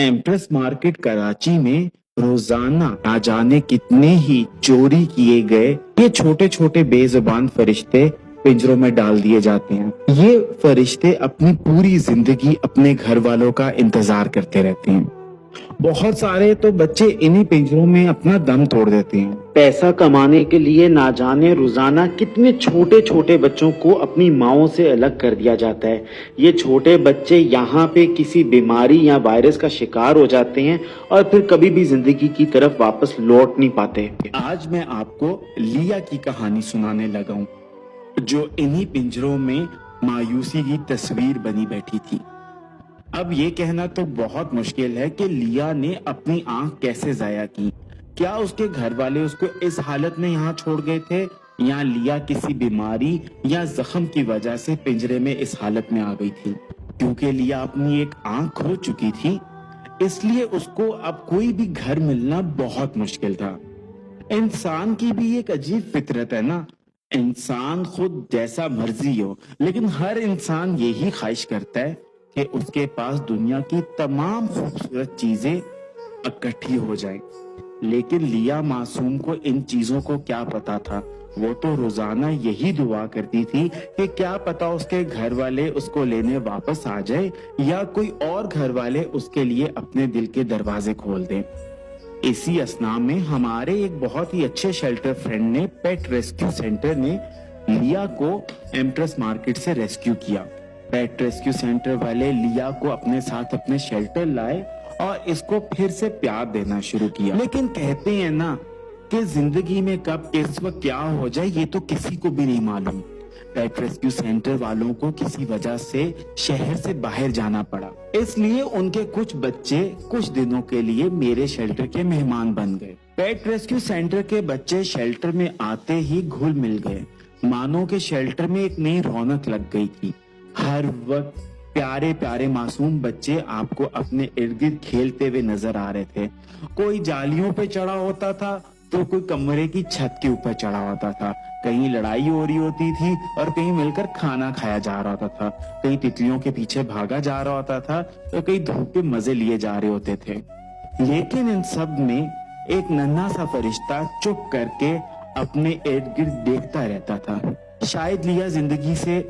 Empress market Karachi में रोजाना ना जाने कितने ही चोरी किए गए ये छोटे छोटे बेजुबान फरिश्ते पिंजरों में डाल दिए जाते हैं। ये फरिश्ते अपनी पूरी जिंदगी अपने घर वालों का इंतजार करते रहते हैं। बहुत सारे तो बच्चे इन्हीं पिंजरों में अपना दम तोड़ देते हैं। पैसा कमाने के लिए ना जाने रोजाना कितने छोटे छोटे बच्चों को अपनी माओं से अलग कर दिया जाता है। ये छोटे बच्चे यहाँ पे किसी बीमारी या वायरस का शिकार हो जाते हैं और फिर कभी भी जिंदगी की तरफ वापस लौट नहीं पाते। आज मैं आपको लिया की कहानी सुनाने लगा हूँ, जो इन्हीं पिंजरों में मायूसी की तस्वीर बनी बैठी थी। अब ये कहना तो बहुत मुश्किल है कि लिया ने अपनी आंख कैसे जाया की। क्या उसके घर वाले उसको इस हालत में यहाँ छोड़ गए थे, या लिया किसी बीमारी या जख्म की वजह से पिंजरे में इस हालत में आ गई थी। क्योंकि लिया अपनी एक आंख खो चुकी थी, इसलिए उसको अब कोई भी घर मिलना बहुत मुश्किल था। इंसान की भी एक अजीब फितरत है ना, इंसान खुद जैसा मर्जी हो, लेकिन हर इंसान यही ख्वाहिश करता है कि उसके पास दुनिया की तमाम खूबसूरत चीजें इकट्ठी हो जाएं। लेकिन लिया मासूम को इन चीजों को क्या पता था। वो तो रोजाना यही दुआ करती थी कि क्या पता उसके घर वाले उसको लेने वापस आ जाए, या कोई और घर वाले उसके लिए अपने दिल के दरवाजे खोल दें। इसी असना में हमारे एक बहुत ही अच्छे शेल्टर फ्रेंड ने, पेट रेस्क्यू सेंटर ने लिया को एम्प्रेस मार्केट से रेस्क्यू किया। पेट रेस्क्यू सेंटर वाले लिया को अपने साथ अपने शेल्टर लाए और इसको फिर से प्यार देना शुरू किया। लेकिन कहते हैं ना कि जिंदगी में कब किस वक्त क्या हो जाए ये तो किसी को भी नहीं मालूम। पेट रेस्क्यू सेंटर वालों को किसी वजह से शहर से बाहर जाना पड़ा, इसलिए उनके कुछ बच्चे कुछ दिनों के लिए मेरे शेल्टर के मेहमान बन गए। पेट रेस्क्यू सेंटर के बच्चे शेल्टर में आते ही घुल मिल गए, मानो के शेल्टर में एक नई रौनक लग गई थी। हर वक्त प्यारे प्यारे मासूम बच्चे आपको अपने इर्द गिर्द खेलते हुए नजर आ रहे थे। कोई जालियों पे चढ़ा होता था तो कोई कमरे की छत के ऊपर चढ़ा होता था। कहीं लड़ाई हो रही होती थी और कहीं मिलकर खाना खाया जा रहा होता था। कहीं तितलियों के पीछे भागा जा रहा होता था तो कहीं धूप के मजे लिए जा रहे होते थे। लेकिन इन सब में एक नन्हा सा फरिश्ता चुप करके अपने इर्द गिर्द देखता रहता था। शायद लिया जिंदगी से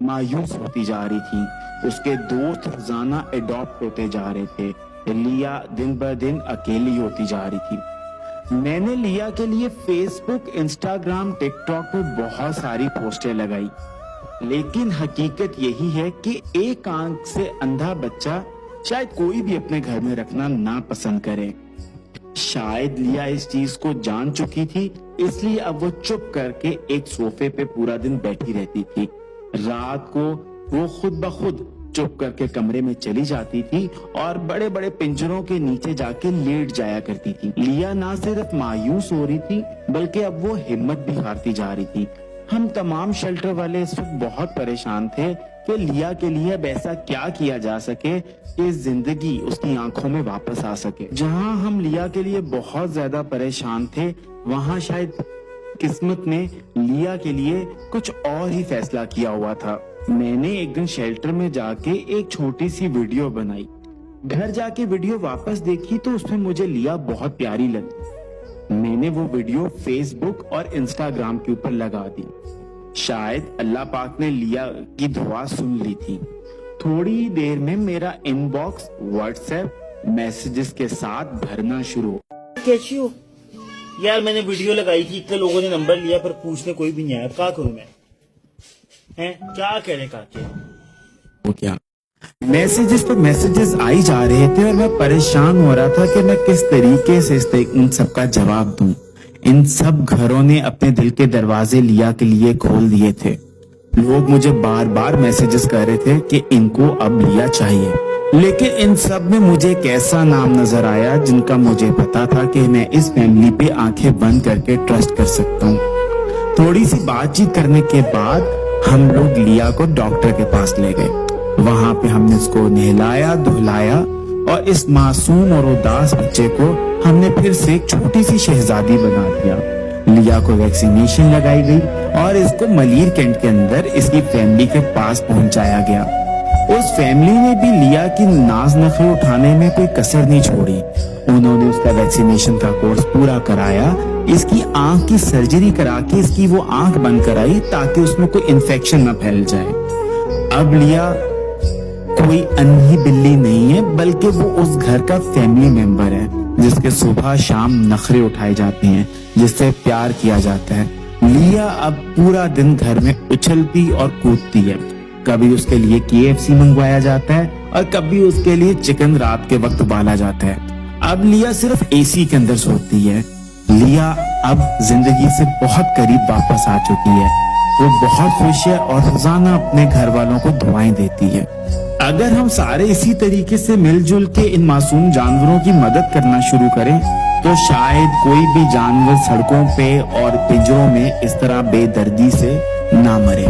मायूस होती जा रही थी। उसके दोस्त रोजाना एडॉप्ट होते जा रहे थे। लिया दिन ब दिन अकेली होती जा रही थी। मैंने लिया के लिए फेसबुक, इंस्टाग्राम, टिकटॉक पे बहुत सारी पोस्टें लगाई, लेकिन हकीकत यही है कि एक आंख से अंधा बच्चा शायद कोई भी अपने घर में रखना ना पसंद करे। शायद लिया इस चीज को जान चुकी थी, इसलिए अब वो चुप करके एक सोफे पे पूरा दिन बैठी रहती थी। रात को वो खुद ब खुद चुप करके कमरे में चली जाती थी और बड़े बड़े पिंजरों के नीचे जाके लेट जाया करती थी। लिया ना सिर्फ मायूस हो रही थी, बल्कि अब वो हिम्मत भी हारती जा रही थी। हम तमाम शेल्टर वाले इस वक्त बहुत परेशान थे कि लिया के लिए अब ऐसा क्या किया जा सके कि जिंदगी उसकी आंखों में वापस आ सके। जहां हम लिया के लिए बहुत ज्यादा परेशान थे, वहां शायद किस्मत ने लिया के लिए कुछ और ही फैसला किया हुआ था। मैंने एक दिन शेल्टर में जाके एक छोटी सी वीडियो बनाई। घर जाके वीडियो वापस देखी तो उसमें मुझे लिया बहुत प्यारी लगी। मैंने वो वीडियो फेसबुक और इंस्टाग्राम के ऊपर लगा दी। शायद अल्लाह पाक ने लिया की दुआ सुन ली थी। थोड़ी देर में मेरा इनबॉक्स व्हाट्सएप मैसेजेस के साथ भरना शुरू हो। कैसी हो यार? मैंने वीडियो लगाई थी, इतने लोगों ने नंबर लिया, पर पूछने कोई भी नहीं आया। क्या करूं मैं? हैं क्या करे काके? वो क्या मैसेजेस पे मैसेजेस आई जा रहे थे और मैं परेशान हो रहा था कि मैं किस तरीके से इन सब का जवाब दूं। इन सब घरों ने अपने दिल के दरवाजे लिया के लिए खोल दिए थे। लोग मुझे बार बार मैसेजेस कर रहे थे कि इनको अब लिया चाहिए, लेकिन इन सब में मुझे एक ऐसा नाम नजर आया जिनका मुझे पता था कि मैं इस फैमिली पे आंखें बंद करके ट्रस्ट कर सकता हूँ। थोड़ी सी बातचीत करने के बाद हम लोग लिया को डॉक्टर के पास ले गए। वहां पे हमने उसको नहलाया धुलाया और इस मासूम और उदास बच्चे को हमने फिर से एक छोटी सी शहजादी बना दिया। लिया को वैक्सीनेशन लगाई गई और इसको मलीर कैंट के अंदर इसकी फैमिली के पास पहुंचाया गया। उस फैमिली ने भी लिया की नाज नखरे उठाने में कोई कसर नहीं छोड़ी. उन्होंने उसका वैक्सीनेशन का कोर्स पूरा कराया, इसकी आंख की सर्जरी करा के इसकी वो आंख बंद कराई ताकि उसमें कोई इन्फेक्शन न फैल जाए. अब लिया कोई अन्ही बिल्ली नहीं है, बल्कि वो उस घर का फैमिली मेंबर है जिसके सुबह शाम नखरे उठाए जाते हैं, जिससे प्यार किया जाता है. लिया अब पूरा दिन घर में उछलती और कूदती है. कभी उसके लिए KFC मंगवाया जाता है और कभी उसके लिए चिकन रात के वक्त उबाला जाता है. अब लिया सिर्फ AC के अंदर सोती है. लिया अब जिंदगी से बहुत करीब वापस आ चुकी है. वो बहुत खुश है और रोजाना अपने घर वालों को दुआएं देती है. अगर हम सारे इसी तरीके से मिलजुल के इन मासूम जानवरों की मदद करना शुरू करें तो शायद कोई भी जानवर सड़कों पे और पिंजरों में इस तरह बेदर्दी से ना मरे.